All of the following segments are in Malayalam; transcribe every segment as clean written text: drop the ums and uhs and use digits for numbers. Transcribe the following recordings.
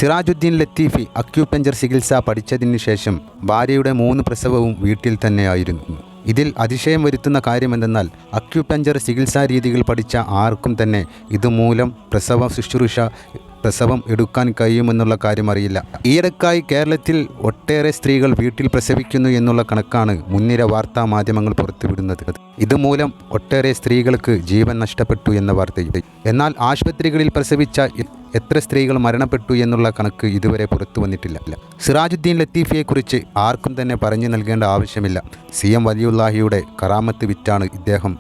സിറാജുദ്ദീൻ ലത്തീഫി അക്യൂപഞ്ചർ ചികിത്സ പഠിച്ചതിന് ശേഷം ഭാര്യയുടെ 3 പ്രസവവും വീട്ടിൽ തന്നെയായിരുന്നു. ഇതിൽ അതിശയം വരുത്തുന്ന കാര്യമെന്തെന്നാൽ അക്യൂപഞ്ചർ ചികിത്സാ രീതികൾ പഠിച്ച ആർക്കും തന്നെ ഇതുമൂലം പ്രസവം എടുക്കാൻ കഴിയുമെന്നുള്ള കാര്യം അറിയില്ല. ഈയിടക്കായി കേരളത്തിൽ ഒട്ടേറെ സ്ത്രീകൾ വീട്ടിൽ പ്രസവിക്കുന്നു എന്നുള്ള കണക്കാണ് മുൻനിര വാർത്താ മാധ്യമങ്ങൾ പുറത്തുവിടുന്നത്. ഇതുമൂലം ഒട്ടേറെ സ്ത്രീകൾക്ക് ജീവൻ നഷ്ടപ്പെട്ടു എന്ന വാർത്തയുണ്ട്. എന്നാൽ ആശുപത്രികളിൽ പ്രസവിച്ച എത്ര സ്ത്രീകൾ മരണപ്പെട്ടു എന്നുള്ള കണക്ക് ഇതുവരെ പുറത്തു വന്നിട്ടില്ല. സിറാജുദ്ദീൻ ലത്തീഫിയെക്കുറിച്ച് ആർക്കും തന്നെ പറഞ്ഞു നൽകേണ്ട ആവശ്യമില്ല. CM വലിയുല്ലാഹിയുടെ കറാമത്ത് വിറ്റാണ് ഇദ്ദേഹം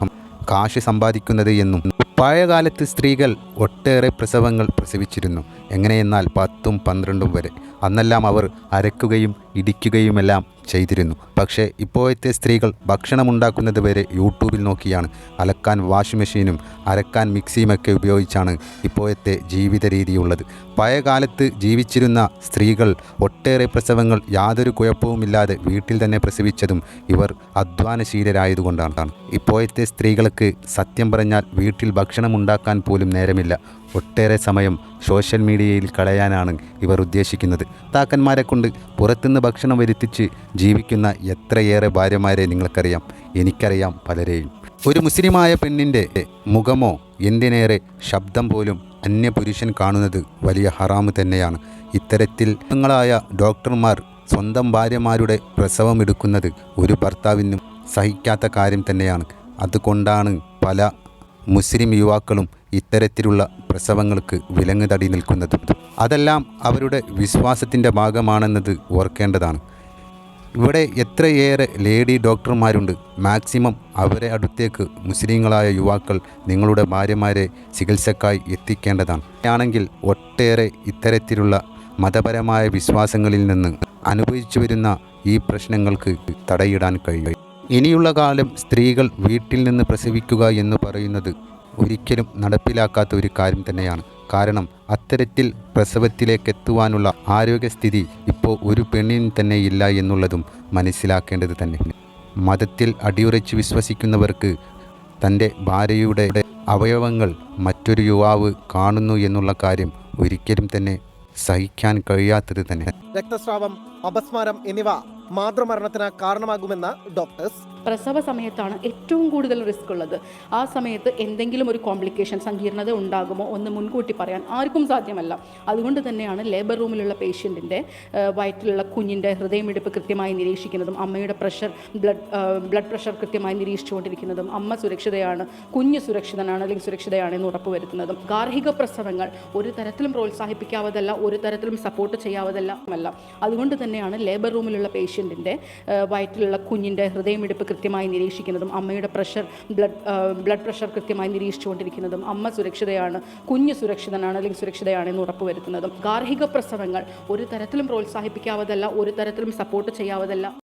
കാശ് സമ്പാദിക്കുന്നത് എന്നും പഴയകാലത്ത് സ്ത്രീകൾ ഒട്ടേറെ പ്രസവങ്ങൾ പ്രസവിച്ചിരുന്നു. എങ്ങനെയെന്നാൽ 10ഉം 12ഉം വരെ. അന്നെല്ലാം അവർ അരക്കുകയും ഇടിക്കുകയുമെല്ലാം ചെയ്തിരുന്നു. പക്ഷേ ഇപ്പോഴത്തെ സ്ത്രീകൾ ഭക്ഷണമുണ്ടാക്കുന്നത് വരെ യൂട്യൂബിൽ നോക്കിയാണ്. അലക്കാൻ വാഷിംഗ് മെഷീനും അരക്കാൻ മിക്സിയുമൊക്കെ ഉപയോഗിച്ചാണ് ഇപ്പോഴത്തെ ജീവിത രീതിയുള്ളത്. പഴയകാലത്ത് ജീവിച്ചിരുന്ന സ്ത്രീകൾ ഒട്ടേറെ പ്രസവങ്ങൾ യാതൊരു കുഴപ്പവുമില്ലാതെ വീട്ടിൽ തന്നെ പ്രസവിച്ചതും ഇവർ അധ്വാനശീലരായതുകൊണ്ടാണ്. ഇപ്പോഴത്തെ സ്ത്രീകൾക്ക് സത്യം പറഞ്ഞാൽ വീട്ടിൽ ഭക്ഷണമുണ്ടാക്കാൻ പോലും നേരമില്ല. ഒട്ടേറെ സമയം സോഷ്യൽ മീഡിയയിൽ കളയാനാണ് ഇവർ ഉദ്ദേശിക്കുന്നത്. ഭർത്താക്കന്മാരെ കൊണ്ട് പുറത്തുനിന്ന് ഭക്ഷണം വരുത്തിച്ച് ജീവിക്കുന്ന എത്രയേറെ ഭാര്യമാരെ നിങ്ങൾക്കറിയാം. എനിക്കറിയാം പലരെയും. ഒരു മുസ്ലിമായ പെണ്ണിൻ്റെ മുഖമോ എന്തിനേറെ ശബ്ദം പോലും അന്യപുരുഷൻ കാണുന്നത് വലിയ ഹറാമ് തന്നെയാണ്. ഇത്തരത്തിൽ നിങ്ങളായ ഡോക്ടർമാർ സ്വന്തം ഭാര്യമാരുടെ പ്രസവം എടുക്കുന്നത് ഒരു ഭർത്താവിനും സഹിക്കാത്ത കാര്യം തന്നെയാണ്. അതുകൊണ്ടാണ് പല മുസ്ലിം യുവാക്കളും ഇത്തരത്തിലുള്ള പ്രസവങ്ങൾക്ക് വിലങ്ങുതടി നിൽക്കുന്നത്. അതെല്ലാം അവരുടെ വിശ്വാസത്തിൻ്റെ ഭാഗമാണെന്നത് ഓർക്കേണ്ടതാണ്. ഇവിടെ എത്രയേറെ ലേഡി ഡോക്ടർമാരുണ്ട്. മാക്സിമം അവരെ അടുത്തേക്ക് മുസ്ലിങ്ങളായ യുവാക്കൾ നിങ്ങളുടെ ഭാര്യമാരെ ചികിത്സക്കായി എത്തിക്കേണ്ടതാണ്. ആണെങ്കിൽ ഒട്ടേറെ ഇത്തരത്തിലുള്ള മതപരമായ വിശ്വാസങ്ങളിൽ നിന്ന് അനുഭവിച്ചു വരുന്ന ഈ പ്രശ്നങ്ങൾക്ക് തടയിടാൻ കഴിയും. ഇനിയുള്ള കാലം സ്ത്രീകൾ വീട്ടിൽ നിന്ന് പ്രസവിക്കുക എന്ന് പറയുന്നത് ഒരിക്കലും നടപ്പിലാക്കാത്ത ഒരു കാര്യം തന്നെയാണ്. കാരണം അത്തരത്തിൽ പ്രസവത്തിലേക്കെത്തുവാനുള്ള ആരോഗ്യസ്ഥിതി ഇപ്പോൾ ഒരു പെണ്ണിന് തന്നെ ഇല്ല എന്നുള്ളതും മനസ്സിലാക്കേണ്ടത് തന്നെ. മതത്തിൽ അടിയുറച്ച് വിശ്വസിക്കുന്നവർക്ക് തൻ്റെ ഭാര്യയുടെ അവയവങ്ങൾ മറ്റൊരു യുവാവ് കാണുന്നു എന്നുള്ള കാര്യം ഒരിക്കലും തന്നെ സഹിക്കാൻ കഴിയാത്തത് തന്നെ. രക്തസ്രാവം, അപസ്മാരം എന്നിവ മാതൃമരണത്തിന് കാരണമാകുമെന്ന് ഡോക്ടേഴ്സ്. പ്രസവ സമയത്താണ് ഏറ്റവും കൂടുതൽ റിസ്ക് ഉള്ളത്. ആ സമയത്ത് എന്തെങ്കിലും ഒരു കോംപ്ലിക്കേഷൻ, സങ്കീർണത ഉണ്ടാകുമോ എന്ന് മുൻകൂട്ടി പറയാൻ ആർക്കും സാധ്യമല്ല. അതുകൊണ്ട് തന്നെയാണ് ലേബർ റൂമിലുള്ള പേഷ്യൻറ്റിൻ്റെ വയറ്റിലുള്ള കുഞ്ഞിൻ്റെ ഹൃദയമിടിപ്പ് കൃത്യമായി നിരീക്ഷിക്കുന്നതും അമ്മയുടെ ബ്ലഡ് പ്രഷർ കൃത്യമായി നിരീക്ഷിച്ചുകൊണ്ടിരിക്കുന്നതും അമ്മ സുരക്ഷിതയാണ്, കുഞ്ഞ് സുരക്ഷിതനാണ് അല്ലെങ്കിൽ സുരക്ഷിതയാണ് എന്ന് ഉറപ്പുവരുത്തുന്നതും. ഗാർഹിക പ്രസവങ്ങൾ ഒരു തരത്തിലും പ്രോത്സാഹിപ്പിക്കാവതല്ല, ഒരു തരത്തിലും സപ്പോർട്ട് ചെയ്യാവതല്ല. അതുകൊണ്ട് തന്നെയാണ് ലേബർ റൂമിലുള്ള പേഷ്യൻറ്റിൻ്റെ വയറ്റിലുള്ള കുഞ്ഞിൻ്റെ ഹൃദയമിടിപ്പ് കൃത്യമായി നിരീക്ഷിക്കുന്നതും അമ്മയുടെ ബ്ലഡ് പ്രഷർ കൃത്യമായി നിരീക്ഷിച്ചുകൊണ്ടിരിക്കുന്നതും അമ്മ സുരക്ഷിതയാണ്, കുഞ്ഞ് സുരക്ഷിതനാണ് അല്ലെങ്കിൽ സുരക്ഷിതയാണ് എന്ന് ഉറപ്പുവരുത്തുന്നതും. ഗാർഹിക പ്രസവങ്ങൾ ഒരു തരത്തിലും പ്രോത്സാഹിപ്പിക്കാവതല്ല, ഒരു തരത്തിലും സപ്പോർട്ട് ചെയ്യാവതല്ല.